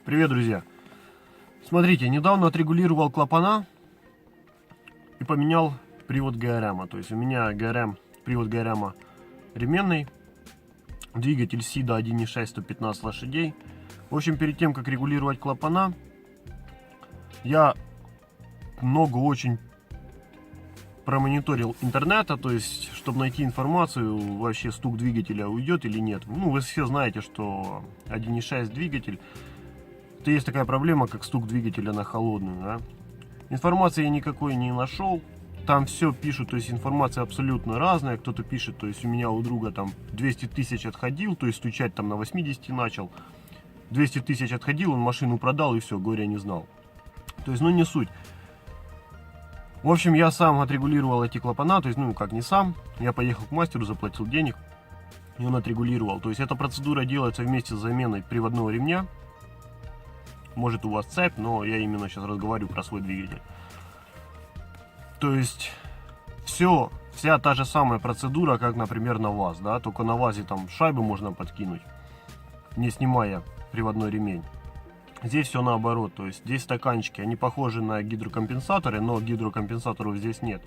Привет, друзья! Смотрите, недавно отрегулировал клапана и поменял привод ГРМ. То есть у меня привод ГРМ ременный, двигатель Сида 1.6, 115 лошадей. В общем, перед тем, как регулировать клапана, я очень промониторил интернета, то есть, чтобы найти информацию, вообще стук двигателя уйдет или нет. Ну, вы все знаете, что 1.6 двигатель, то есть такая проблема, как стук двигателя на холодную, да? Информации я никакой не нашел. Там все пишут, то есть информация абсолютно разная. Кто-то пишет, то есть у меня у друга там 200 тысяч отходил, то есть стучать там на 80 начал. 200 тысяч отходил, он машину продал и все, горя не знал. То есть, ну не суть. В общем, я сам отрегулировал эти клапана, то есть, ну как не сам. Я поехал к мастеру, заплатил денег, и он отрегулировал. То есть эта процедура делается вместе с заменой приводного ремня. Может у вас цепь, но я именно сейчас разговариваю про свой двигатель. То есть вся та же самая процедура, как, например, на ВАЗ, да, только на ВАЗе там шайбы можно подкинуть, не снимая приводной ремень. Здесь все наоборот, то есть здесь стаканчики, они похожи на гидрокомпенсаторы, но гидрокомпенсаторов здесь нет.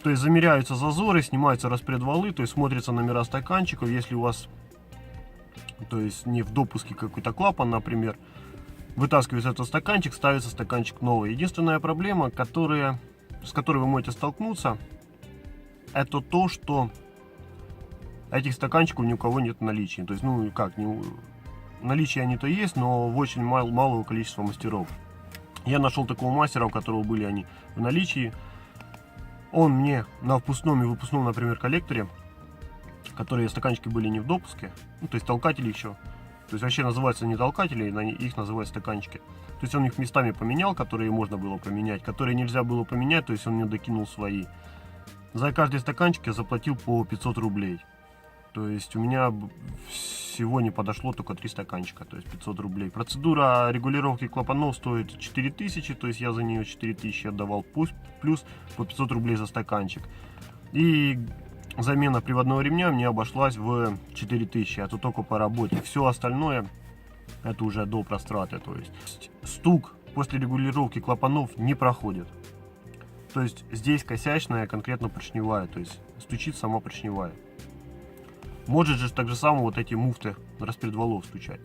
То есть замеряются зазоры, снимаются распредвалы, то есть смотрятся номера стаканчиков, если у вас, то есть не в допуске какой-то клапан, например, вытаскивается этот стаканчик, ставится стаканчик новый. Единственная проблема, с которой вы можете столкнуться, это то, что этих стаканчиков ни у кого нет в наличии. То есть, ну как, наличие они-то есть, но в очень малого количества мастеров. Я нашел такого мастера, у которого были они в наличии. Он мне на впускном и выпускном, например, коллекторе, которые стаканчики были не в допуске, ну, то есть толкатели еще, то есть вообще называются не толкатели, их называют стаканчики. То есть он их местами поменял, которые можно было поменять, которые нельзя было поменять, то есть он мне докинул свои. За каждый стаканчик я заплатил по 500 рублей. То есть у меня всего не подошло только 3 стаканчика, то есть 500 рублей. Процедура регулировки клапанов стоит 4000, то есть я за нее 4000 отдавал, плюс по 500 рублей за стаканчик. И замена приводного ремня мне обошлась в 4000, это только по работе. Все остальное это уже до простраты, то есть стук после регулировки клапанов не проходит. То есть здесь косячная конкретно поршневая, то есть стучит сама поршневая. Может же так же самое вот эти муфты распредвалов стучать.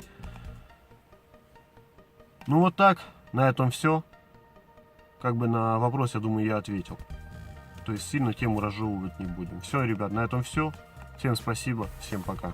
Ну вот так, на этом все. Как бы на вопрос, я думаю, я ответил. То есть сильно тему разжевывать не будем. Все, ребят, на этом все. Всем спасибо, всем пока.